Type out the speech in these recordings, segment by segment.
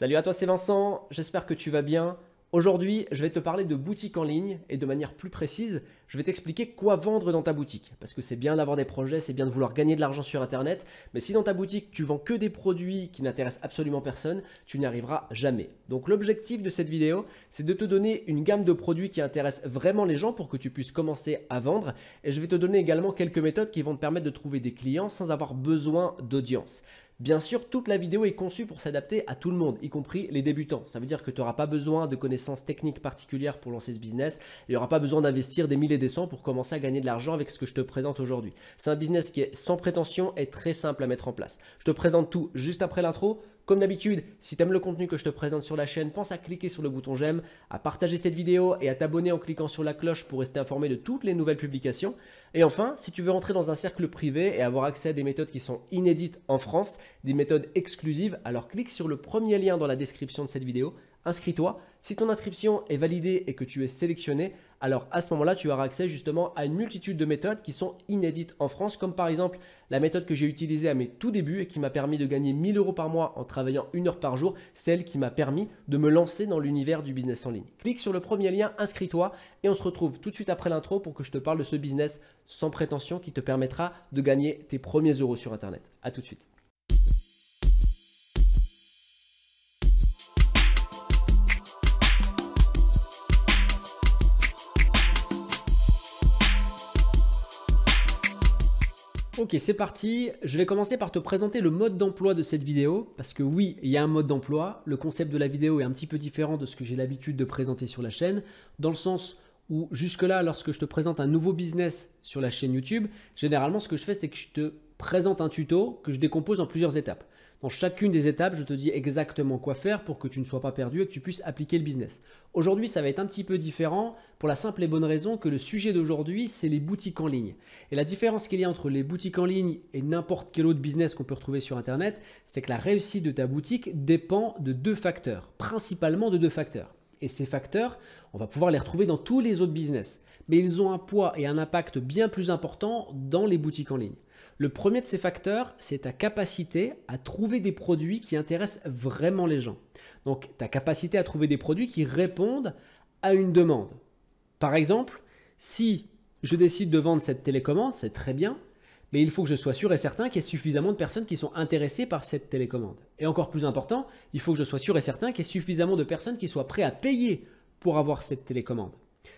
Salut à toi, c'est Vincent, j'espère que tu vas bien. Aujourd'hui, je vais te parler de boutique en ligne et de manière plus précise, je vais t'expliquer quoi vendre dans ta boutique. Parce que c'est bien d'avoir des projets, c'est bien de vouloir gagner de l'argent sur Internet, mais si dans ta boutique tu vends que des produits qui n'intéressent absolument personne, tu n'y arriveras jamais. Donc l'objectif de cette vidéo, c'est de te donner une gamme de produits qui intéressent vraiment les gens pour que tu puisses commencer à vendre. Et je vais te donner également quelques méthodes qui vont te permettre de trouver des clients sans avoir besoin d'audience. Bien sûr, toute la vidéo est conçue pour s'adapter à tout le monde, y compris les débutants. Ça veut dire que tu n'auras pas besoin de connaissances techniques particulières pour lancer ce business. Il n'y aura pas besoin d'investir des milliers et des cents pour commencer à gagner de l'argent avec ce que je te présente aujourd'hui. C'est un business qui est sans prétention et très simple à mettre en place. Je te présente tout juste après l'intro. Comme d'habitude, si tu aimes le contenu que je te présente sur la chaîne, pense à cliquer sur le bouton j'aime, à partager cette vidéo et à t'abonner en cliquant sur la cloche pour rester informé de toutes les nouvelles publications. Et enfin, si tu veux rentrer dans un cercle privé et avoir accès à des méthodes qui sont inédites en France, des méthodes exclusives, alors clique sur le premier lien dans la description de cette vidéo, inscris-toi. Si ton inscription est validée et que tu es sélectionné, alors à ce moment-là, tu auras accès justement à une multitude de méthodes qui sont inédites en France, comme par exemple la méthode que j'ai utilisée à mes tout débuts et qui m'a permis de gagner 1 000 € par mois en travaillant 1 heure par jour, celle qui m'a permis de me lancer dans l'univers du business en ligne. Clique sur le premier lien, inscris-toi et on se retrouve tout de suite après l'intro pour que je te parle de ce business sans prétention qui te permettra de gagner tes premiers euros sur Internet. À tout de suite. Ok, c'est parti. Je vais commencer par te présenter le mode d'emploi de cette vidéo. Parce que oui, il y a un mode d'emploi. Le concept de la vidéo est un petit peu différent de ce que j'ai l'habitude de présenter sur la chaîne. Dans le sens où jusque-là, lorsque je te présente un nouveau business sur la chaîne YouTube, généralement ce que je fais, c'est que je te présente un tuto que je décompose en plusieurs étapes. Dans chacune des étapes, je te dis exactement quoi faire pour que tu ne sois pas perdu et que tu puisses appliquer le business. Aujourd'hui, ça va être un petit peu différent pour la simple et bonne raison que le sujet d'aujourd'hui, c'est les boutiques en ligne. Et la différence qu'il y a entre les boutiques en ligne et n'importe quel autre business qu'on peut retrouver sur Internet, c'est que la réussite de ta boutique dépend de deux facteurs, principalement de deux facteurs. Et ces facteurs, on va pouvoir les retrouver dans tous les autres business. Mais ils ont un poids et un impact bien plus important dans les boutiques en ligne. Le premier de ces facteurs, c'est ta capacité à trouver des produits qui intéressent vraiment les gens. Donc, ta capacité à trouver des produits qui répondent à une demande. Par exemple, si je décide de vendre cette télécommande, c'est très bien, mais il faut que je sois sûr et certain qu'il y ait suffisamment de personnes qui sont intéressées par cette télécommande. Et encore plus important, il faut que je sois sûr et certain qu'il y ait suffisamment de personnes qui soient prêtes à payer pour avoir cette télécommande.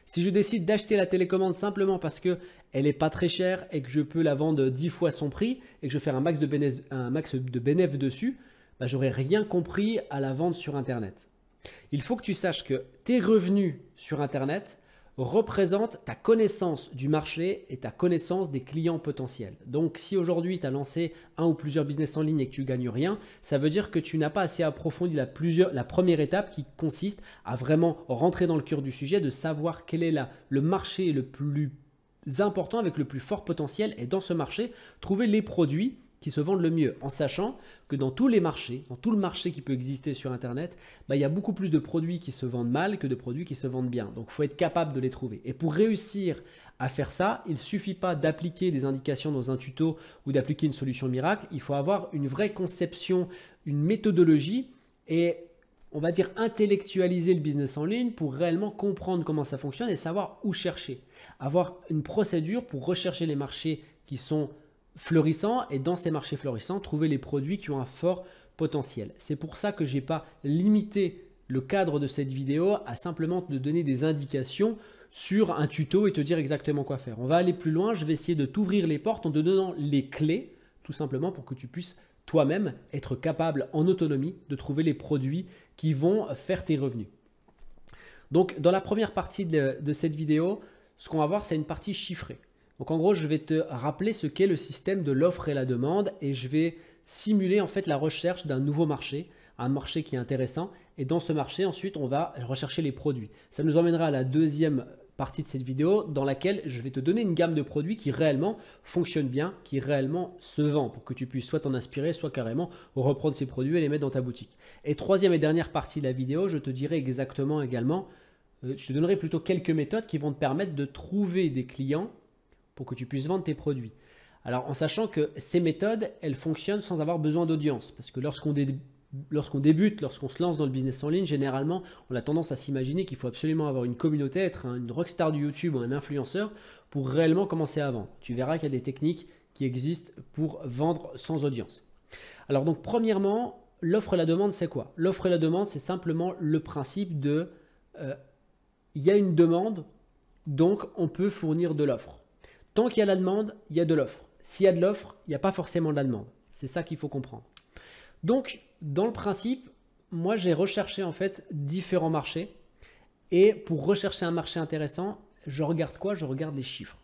Si je décide d'acheter la télécommande simplement parce qu'elle n'est pas très chère et que je peux la vendre 10 fois son prix et que je fais un max de bénéfice dessus, je n'aurai rien compris à la vente sur Internet. Il faut que tu saches que tes revenus sur Internet représentent ta connaissance du marché et ta connaissance des clients potentiels. Donc si aujourd'hui tu as lancé un ou plusieurs business en ligne et que tu ne gagnes rien, ça veut dire que tu n'as pas assez approfondi la première étape qui consiste à vraiment rentrer dans le cœur du sujet, de savoir quel est le marché le plus important avec le plus fort potentiel et dans ce marché, trouver les produits qui se vendent le mieux, en sachant que dans tous les marchés, dans tout le marché qui peut exister sur Internet, il y a beaucoup plus de produits qui se vendent mal que de produits qui se vendent bien. Donc, il faut être capable de les trouver. Et pour réussir à faire ça, il ne suffit pas d'appliquer des indications dans un tuto ou d'appliquer une solution miracle. Il faut avoir une vraie conception, une méthodologie et on va dire intellectualiser le business en ligne pour réellement comprendre comment ça fonctionne et savoir où chercher. Avoir une procédure pour rechercher les marchés qui sont florissants et dans ces marchés florissants, trouver les produits qui ont un fort potentiel. C'est pour ça que je n'ai pas limité le cadre de cette vidéo à simplement te donner des indications sur un tuto et te dire exactement quoi faire. On va aller plus loin, je vais essayer de t'ouvrir les portes en te donnant les clés, tout simplement pour que tu puisses toi-même être capable en autonomie de trouver les produits qui vont faire tes revenus. Donc dans la première partie de cette vidéo, ce qu'on va voir, c'est une partie chiffrée. Donc en gros, je vais te rappeler ce qu'est le système de l'offre et la demande et je vais simuler en fait la recherche d'un nouveau marché, un marché qui est intéressant. Et dans ce marché, ensuite, on va rechercher les produits. Ça nous emmènera à la deuxième partie de cette vidéo dans laquelle je vais te donner une gamme de produits qui réellement fonctionne bien, qui réellement se vend pour que tu puisses soit t'en inspirer, soit carrément reprendre ces produits et les mettre dans ta boutique. Et troisième et dernière partie de la vidéo, je te dirai exactement également, je te donnerai plutôt quelques méthodes qui vont te permettre de trouver des clients pour que tu puisses vendre tes produits. Alors en sachant que ces méthodes, elles fonctionnent sans avoir besoin d'audience. Parce que lorsqu'on lorsqu'on débute, lorsqu'on se lance dans le business en ligne, généralement, on a tendance à s'imaginer qu'il faut absolument avoir une communauté, être une rockstar du YouTube ou un influenceur pour réellement commencer à vendre. Tu verras qu'il y a des techniques qui existent pour vendre sans audience. Alors donc, premièrement, l'offre et la demande, c'est quoi? L'offre et la demande, c'est simplement le principe de il y a une demande, donc on peut fournir de l'offre. Tant qu'il y a la demande, il y a de l'offre. S'il y a de l'offre, il n'y a pas forcément de la demande. C'est ça qu'il faut comprendre. Donc, dans le principe, moi, j'ai recherché en fait différents marchés. Et pour rechercher un marché intéressant, je regarde quoi? Je regarde les chiffres.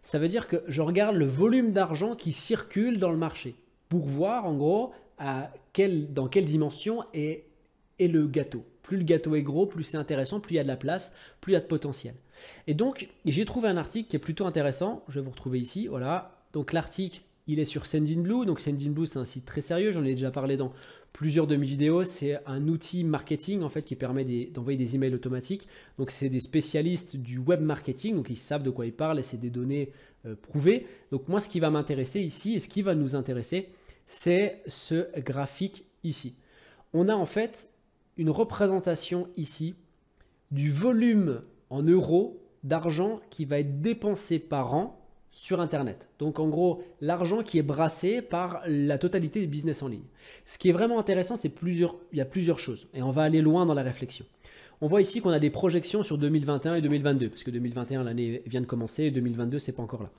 Ça veut dire que je regarde le volume d'argent qui circule dans le marché pour voir en gros dans quelle dimension est le gâteau. Plus le gâteau est gros, plus c'est intéressant, plus il y a de la place, plus il y a de potentiel. Et donc, j'ai trouvé un article qui est plutôt intéressant. Je vais vous retrouver ici. Voilà. Donc, l'article, il est sur Sendinblue. Donc, Sendinblue, c'est un site très sérieux. J'en ai déjà parlé dans plusieurs de mes vidéos. C'est un outil marketing en fait qui permet d'envoyer des emails automatiques. Donc, c'est des spécialistes du web marketing. Donc, ils savent de quoi ils parlent et c'est des données prouvées. Donc, moi, ce qui va m'intéresser ici et ce qui va nous intéresser, c'est ce graphique ici. On a en fait une représentation ici du volume en euros d'argent qui va être dépensé par an sur Internet. Donc en gros, l'argent qui est brassé par la totalité des business en ligne. Ce qui est vraiment intéressant, c'est il y a plusieurs choses et on va aller loin dans la réflexion. On voit ici qu'on a des projections sur 2021 et 2022 parce que 2021, l'année vient de commencer et 2022, c'est pas encore là.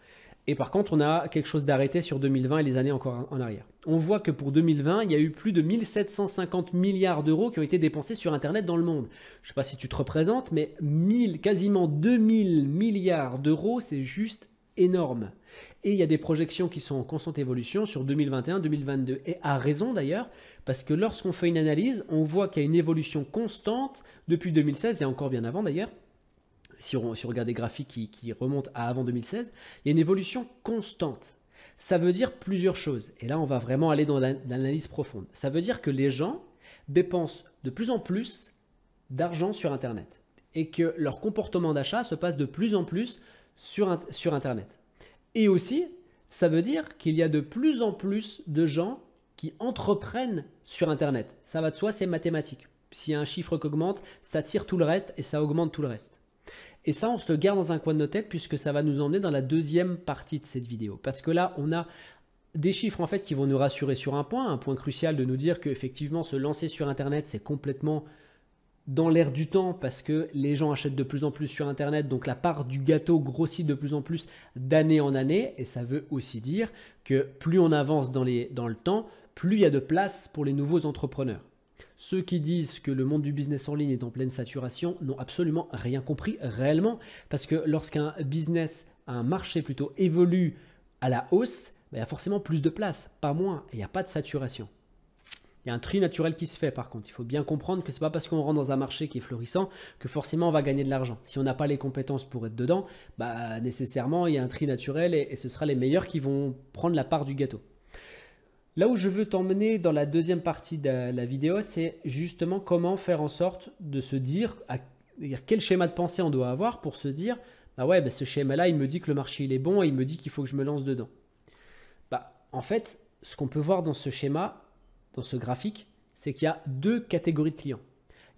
Et par contre, on a quelque chose d'arrêté sur 2020 et les années encore en arrière. On voit que pour 2020, il y a eu plus de 1750 milliards d'euros qui ont été dépensés sur Internet dans le monde. Je ne sais pas si tu te représentes, mais quasiment 2000 milliards d'euros, c'est juste énorme. Et il y a des projections qui sont en constante évolution sur 2021-2022. Et à raison d'ailleurs, parce que lorsqu'on fait une analyse, on voit qu'il y a une évolution constante depuis 2016 et encore bien avant d'ailleurs. Si on regarde des graphiques qui remontent à avant 2016, il y a une évolution constante. Ça veut dire plusieurs choses. Et là, on va vraiment aller dans l'analyse profonde. Ça veut dire que les gens dépensent de plus en plus d'argent sur Internet et que leur comportement d'achat se passe de plus en plus sur Internet. Et aussi, ça veut dire qu'il y a de plus en plus de gens qui entreprennent sur Internet. Ça va de soi, c'est mathématique. S'il y a un chiffre qui augmente, ça tire tout le reste et ça augmente tout le reste. Et ça, on se le garde dans un coin de nos têtes puisque ça va nous emmener dans la deuxième partie de cette vidéo. Parce que là, on a des chiffres en fait qui vont nous rassurer sur un point crucial de nous dire qu'effectivement, se lancer sur Internet, c'est complètement dans l'air du temps parce que les gens achètent de plus en plus sur Internet. Donc, la part du gâteau grossit de plus en plus d'année en année. Et ça veut aussi dire que plus on avance dans le temps, plus il y a de place pour les nouveaux entrepreneurs. Ceux qui disent que le monde du business en ligne est en pleine saturation n'ont absolument rien compris réellement parce que lorsqu'un business, un marché plutôt évolue à la hausse, il y a forcément plus de place, pas moins, et il n'y a pas de saturation. Il y a un tri naturel qui se fait par contre. Il faut bien comprendre que ce n'est pas parce qu'on rentre dans un marché qui est florissant que forcément on va gagner de l'argent. Si on n'a pas les compétences pour être dedans, nécessairement il y a un tri naturel et ce sera les meilleurs qui vont prendre la part du gâteau. Là où je veux t'emmener dans la deuxième partie de la vidéo, c'est justement comment faire en sorte de se dire quel schéma de pensée on doit avoir pour se dire ce schéma-là, il me dit que le marché il est bon et il me dit qu'il faut que je me lance dedans. En fait, ce qu'on peut voir dans ce schéma, dans ce graphique, c'est qu'il y a deux catégories de clients.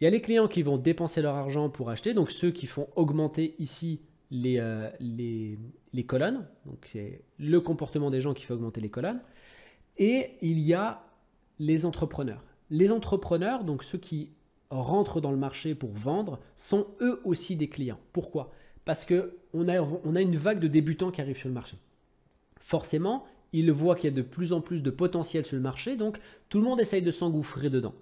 Il y a les clients qui vont dépenser leur argent pour acheter, donc ceux qui font augmenter ici les colonnes. Donc c'est le comportement des gens qui fait augmenter les colonnes. Et il y a les entrepreneurs. Les entrepreneurs, donc ceux qui rentrent dans le marché pour vendre, sont eux aussi des clients. Pourquoi? Parce qu'on a une vague de débutants qui arrivent sur le marché. Forcément, ils voient qu'il y a de plus en plus de potentiel sur le marché, donc tout le monde essaye de s'engouffrer dedans.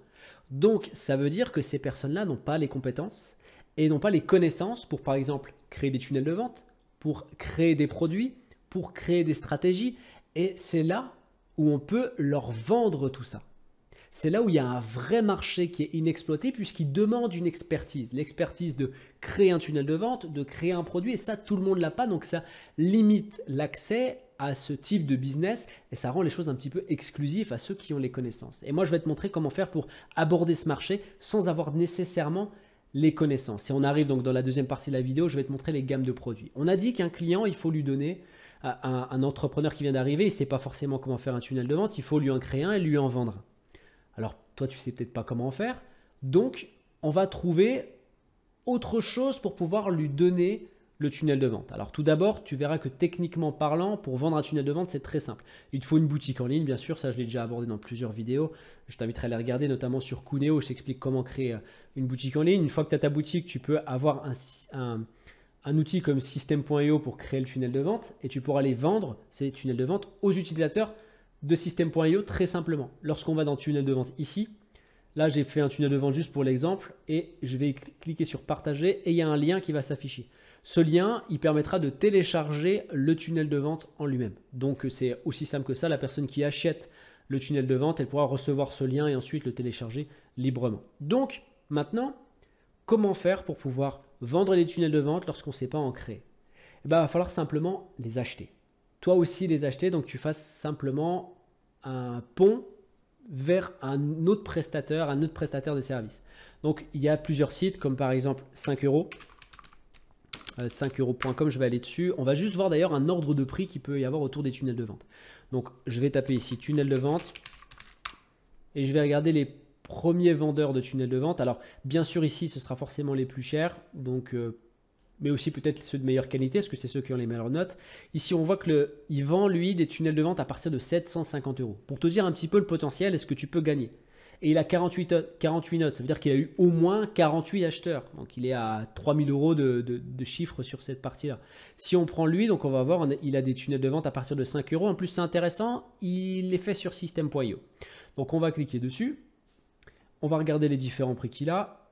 Donc ça veut dire que ces personnes-là n'ont pas les compétences et n'ont pas les connaissances pour, par exemple, créer des tunnels de vente, pour créer des produits, pour créer des stratégies. Et c'est là où on peut leur vendre tout ça. C'est là où il y a un vrai marché qui est inexploité puisqu'il demande une expertise. L'expertise de créer un tunnel de vente, de créer un produit et ça, tout le monde ne l'a pas. Donc ça limite l'accès à ce type de business et ça rend les choses un petit peu exclusives à ceux qui ont les connaissances. Et moi, je vais te montrer comment faire pour aborder ce marché sans avoir nécessairement les connaissances. Et on arrive donc dans la deuxième partie de la vidéo, je vais te montrer les gammes de produits. On a dit qu'un client, il faut lui donner un entrepreneur qui vient d'arriver, il ne sait pas forcément comment faire un tunnel de vente, il faut lui en créer un et lui en vendre un. Alors toi tu sais peut-être pas comment en faire. Donc on va trouver autre chose pour pouvoir lui donner le tunnel de vente. Alors tout d'abord, tu verras que techniquement parlant, pour vendre un tunnel de vente, c'est très simple. Il te faut une boutique en ligne, bien sûr, ça je l'ai déjà abordé dans plusieurs vidéos. Je t'inviterai à les regarder, notamment sur Coonéo, je t'explique comment créer une boutique en ligne. Une fois que tu as ta boutique, tu peux avoir un outil comme System.io pour créer le tunnel de vente et tu pourras les vendre, ces tunnels de vente, aux utilisateurs de System.io très simplement. Lorsqu'on va dans tunnel de vente ici, là j'ai fait un tunnel de vente juste pour l'exemple et je vais cliquer sur partager et il y a un lien qui va s'afficher. Ce lien, il permettra de télécharger le tunnel de vente en lui-même. Donc c'est aussi simple que ça, la personne qui achète le tunnel de vente, elle pourra recevoir ce lien et ensuite le télécharger librement. Donc maintenant, comment faire pour pouvoir vendre les tunnels de vente lorsqu'on ne sait pas en créer? Il va falloir simplement les acheter. Toi aussi les acheter, donc tu fasses simplement un pont vers un autre prestataire de service. Donc il y a plusieurs sites comme par exemple 5 euros. 5euros.com, je vais aller dessus. On va juste voir d'ailleurs un ordre de prix qu'il peut y avoir autour des tunnels de vente. Donc je vais taper ici tunnel de vente et je vais regarder les premiers vendeurs de tunnels de vente. Alors bien sûr ici ce sera forcément les plus chers, donc, mais aussi peut-être ceux de meilleure qualité parce que c'est ceux qui ont les meilleures notes. Ici on voit qu'il vend lui des tunnels de vente à partir de 750 euros. Pour te dire un petit peu le potentiel et ce que tu peux gagner. Et il a 48 notes, ça veut dire qu'il a eu au moins 48 acheteurs. Donc il est à 3000 euros de chiffre sur cette partie-là. Si on prend lui, donc on va voir, il a des tunnels de vente à partir de 5 euros. En plus c'est intéressant, il les fait sur System.io. Donc on va cliquer dessus. On va regarder les différents prix qu'il a.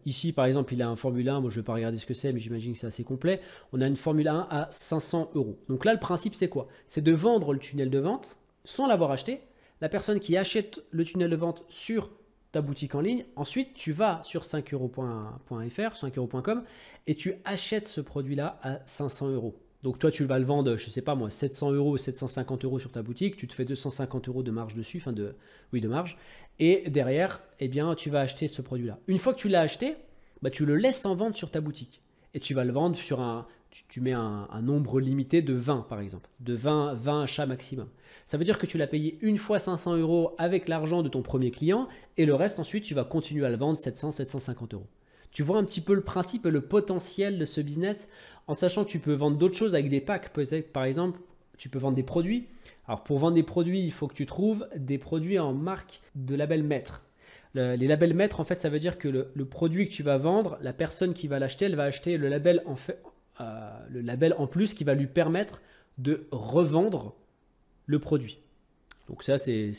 Ici par exemple il a un Formule 1, moi je ne vais pas regarder ce que c'est mais j'imagine que c'est assez complet. On a une Formule 1 à 500 euros. Donc là le principe c'est quoi? C'est de vendre le tunnel de vente sans l'avoir acheté. La personne qui achète le tunnel de vente sur ta boutique en ligne, ensuite tu vas sur 5euros.fr, 5euros.com et tu achètes ce produit-là à 500 euros. Donc toi tu vas le vendre, je ne sais pas moi, 700 euros, 750 euros sur ta boutique, tu te fais 250 euros de marge dessus, de marge. Et derrière, eh bien, tu vas acheter ce produit-là. Une fois que tu l'as acheté, bah, tu le laisses en vente sur ta boutique et tu vas le vendre sur tu mets un nombre limité de 20 par exemple, de 20 achats maximum. Ça veut dire que tu l'as payé une fois 500 euros avec l'argent de ton premier client et le reste ensuite tu vas continuer à le vendre 700, 750 euros. Tu vois un petit peu le principe et le potentiel de ce business en sachant que tu peux vendre d'autres choses avec des packs. Par exemple, tu peux vendre des produits. Alors pour vendre des produits, il faut que tu trouves des produits en marque de label maître. Les labels maîtres, en fait, ça veut dire que le produit que tu vas vendre, la personne qui va l'acheter, elle va acheter le label en plus qui va lui permettre de revendre le produit. Donc ça, c'est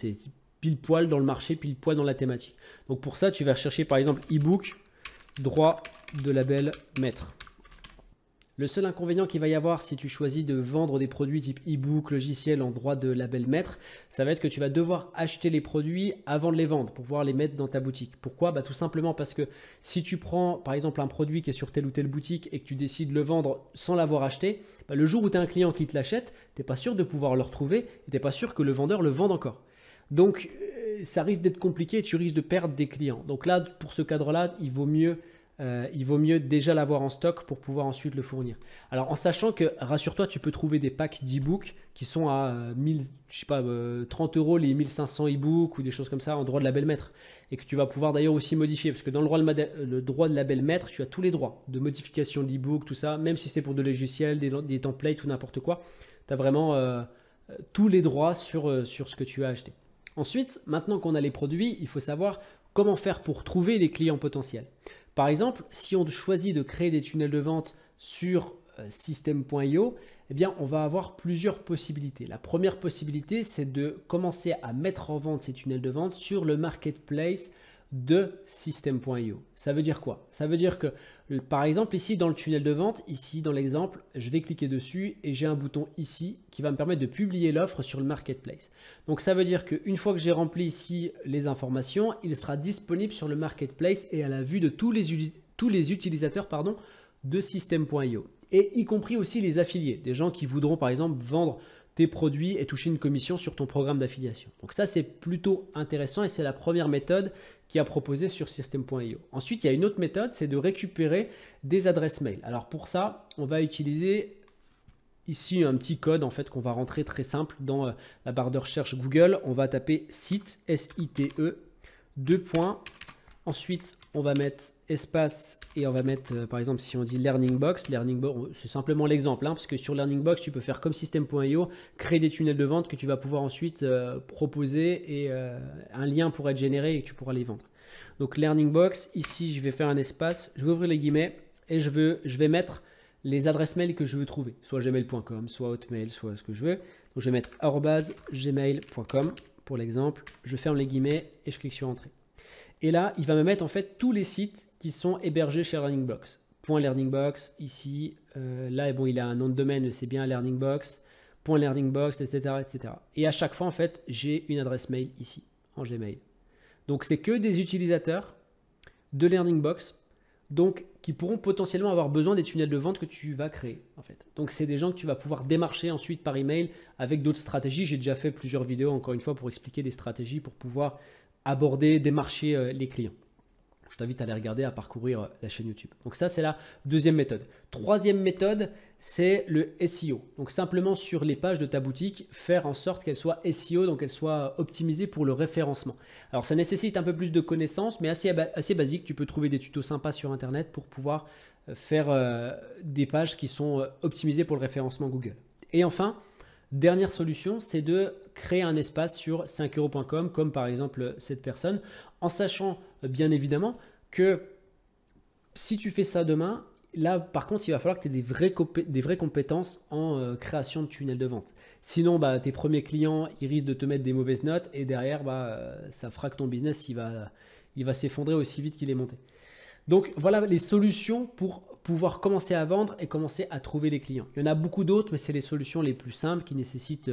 pile poil dans le marché, pile poil dans la thématique. Donc pour ça, tu vas chercher par exemple e-book, droit de label maître. Le seul inconvénient qu'il va y avoir si tu choisis de vendre des produits type e-book, logiciel en droit de label maître, ça va être que tu vas devoir acheter les produits avant de les vendre pour pouvoir les mettre dans ta boutique. Pourquoi? Tout simplement parce que si tu prends par exemple un produit qui est sur telle ou telle boutique et que tu décides de le vendre sans l'avoir acheté, le jour où tu as un client qui te l'achète, tu n'es pas sûr de pouvoir le retrouver et tu n'es pas sûr que le vendeur le vende encore. Donc ça risque d'être compliqué et tu risques de perdre des clients. Donc là, pour ce cadre-là, il vaut mieux déjà l'avoir en stock pour pouvoir ensuite le fournir. Alors en sachant que, rassure-toi, tu peux trouver des packs d'e-book qui sont à 30 euros les 1500 e-books ou des choses comme ça en droit de label maître et que tu vas pouvoir d'ailleurs aussi modifier parce que dans le droit de label maître, tu as tous les droits de modification de l'e-book, tout ça, même si c'est pour des logiciels, des templates ou n'importe quoi, tu as vraiment tous les droits sur ce que tu as acheté. Ensuite, maintenant qu'on a les produits, il faut savoir comment faire pour trouver des clients potentiels. Par exemple, si on choisit de créer des tunnels de vente sur System.io, eh bien, on va avoir plusieurs possibilités. La première possibilité, c'est de commencer à mettre en vente ces tunnels de vente sur le marketplace de System.io. Ça veut dire quoi? Ça veut dire que, par exemple, ici dans le tunnel de vente, ici dans l'exemple, je vais cliquer dessus et j'ai un bouton ici qui va me permettre de publier l'offre sur le marketplace. Donc ça veut dire qu'une fois que j'ai rempli ici les informations, il sera disponible sur le marketplace et à la vue de tous les utilisateurs de System.io. Et y compris aussi les affiliés, des gens qui voudront par exemple vendre tes produits et toucher une commission sur ton programme d'affiliation. Donc ça, c'est plutôt intéressant et c'est la première méthode qui est proposée sur System.io. Ensuite, il y a une autre méthode, c'est de récupérer des adresses mail. Alors pour ça, on va utiliser ici un petit code en fait qu'on va rentrer très simple dans la barre de recherche Google. On va taper site, S-I-T-E, 2 points. Ensuite, on va mettre espace et on va mettre, par exemple, si on dit Learning Box, c'est simplement l'exemple, hein, parce que sur Learning Box, tu peux faire comme System.io, créer des tunnels de vente que tu vas pouvoir ensuite proposer et un lien pourra être généré et que tu pourras les vendre. Donc Learning Box, ici, je vais faire un espace, je vais ouvrir les guillemets et je vais mettre les adresses mail que je veux trouver, soit gmail.com, soit Hotmail, soit ce que je veux. Donc je vais mettre @gmail.com pour l'exemple, je ferme les guillemets et je clique sur Entrée. Et là, il va me mettre en fait tous les sites qui sont hébergés chez Learningbox. .learningbox, ici, là, bon, il a un nom de domaine, c'est bien Learningbox, .learningbox, etc., etc. Et à chaque fois, en fait, j'ai une adresse mail ici, en Gmail. Donc, c'est que des utilisateurs de Learningbox, donc qui pourront potentiellement avoir besoin des tunnels de vente que tu vas créer, en fait. Donc, c'est des gens que tu vas pouvoir démarcher ensuite par email avec d'autres stratégies. J'ai déjà fait plusieurs vidéos, encore une fois, pour expliquer des stratégies pour pouvoir aborder, démarcher les clients. Je t'invite à aller regarder, à parcourir la chaîne YouTube. Donc ça, c'est la deuxième méthode. Troisième méthode, c'est le SEO. Donc simplement sur les pages de ta boutique, faire en sorte qu'elles soient SEO, donc qu'elles soient optimisées pour le référencement. Alors ça nécessite un peu plus de connaissances, mais assez basique. Tu peux trouver des tutos sympas sur Internet pour pouvoir faire des pages qui sont optimisées pour le référencement Google. Et enfin, dernière solution, c'est de créer un espace sur 5euros.com, comme par exemple cette personne, en sachant bien évidemment que si tu fais ça demain, là par contre, il va falloir que tu aies des vraies compétences en création de tunnels de vente. Sinon, tes premiers clients, ils risquent de te mettre des mauvaises notes et derrière, ça fera que ton business, il va s'effondrer aussi vite qu'il est monté. Donc voilà les solutions pour pouvoir commencer à vendre et commencer à trouver les clients. Il y en a beaucoup d'autres, mais c'est les solutions les plus simples qui nécessitent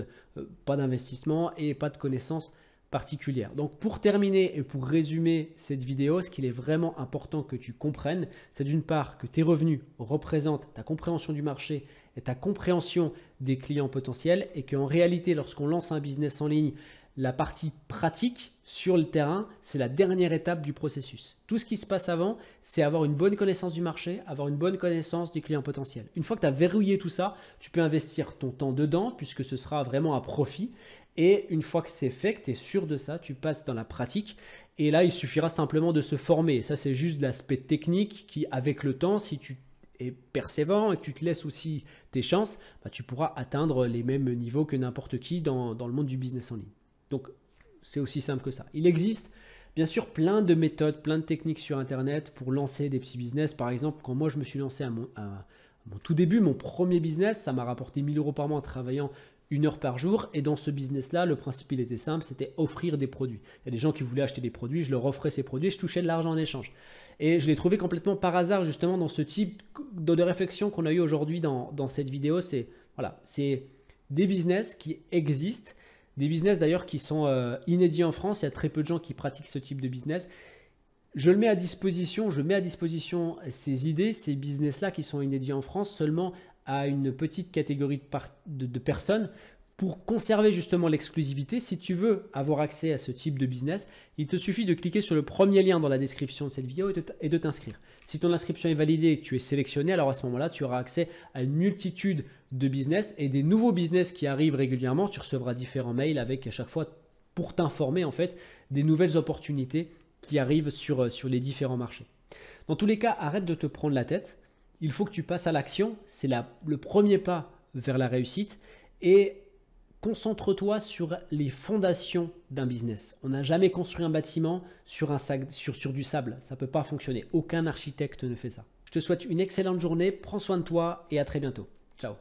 pas d'investissement et pas de connaissances particulières. Donc pour terminer et pour résumer cette vidéo, ce qu'il est vraiment important que tu comprennes, c'est d'une part que tes revenus représentent ta compréhension du marché et ta compréhension des clients potentiels et qu'en réalité, lorsqu'on lance un business en ligne, la partie pratique sur le terrain, c'est la dernière étape du processus. Tout ce qui se passe avant, c'est avoir une bonne connaissance du marché, avoir une bonne connaissance du client potentiel. Une fois que tu as verrouillé tout ça, tu peux investir ton temps dedans puisque ce sera vraiment à profit. Et une fois que c'est fait, que tu es sûr de ça, tu passes dans la pratique. Et là, il suffira simplement de se former. Ça, c'est juste l'aspect technique qui, avec le temps, si tu es persévérant et que tu te laisses aussi tes chances, tu pourras atteindre les mêmes niveaux que n'importe qui dans le monde du business en ligne. Donc, c'est aussi simple que ça. Il existe bien sûr plein de méthodes, plein de techniques sur Internet pour lancer des petits business. Par exemple, quand moi je me suis lancé à mon tout début, mon premier business, ça m'a rapporté 1 000 € par mois en travaillant 1 heure par jour. Et dans ce business-là, le principe, il était simple, c'était offrir des produits. Il y a des gens qui voulaient acheter des produits, je leur offrais ces produits et je touchais de l'argent en échange. Et je l'ai trouvé complètement par hasard justement dans ce type de réflexion qu'on a eu aujourd'hui dans cette vidéo. C'est des business qui existent. Des business d'ailleurs qui sont inédits en France, il y a très peu de gens qui pratiquent ce type de business. Je mets à disposition ces idées, ces business-là qui sont inédits en France seulement à une petite catégorie de personnes pour conserver justement l'exclusivité. Si tu veux avoir accès à ce type de business, il te suffit de cliquer sur le premier lien dans la description de cette vidéo et de t'inscrire. Si ton inscription est validée et que tu es sélectionné, alors à ce moment-là, tu auras accès à une multitude de business et des nouveaux business qui arrivent régulièrement. Tu recevras différents mails avec à chaque fois pour t'informer en fait des nouvelles opportunités qui arrivent sur les différents marchés. Dans tous les cas, arrête de te prendre la tête. Il faut que tu passes à l'action. C'est le premier pas vers la réussite et concentre-toi sur les fondations d'un business. On n'a jamais construit un bâtiment sur du sable. Ça ne peut pas fonctionner. Aucun architecte ne fait ça. Je te souhaite une excellente journée. Prends soin de toi et à très bientôt. Ciao.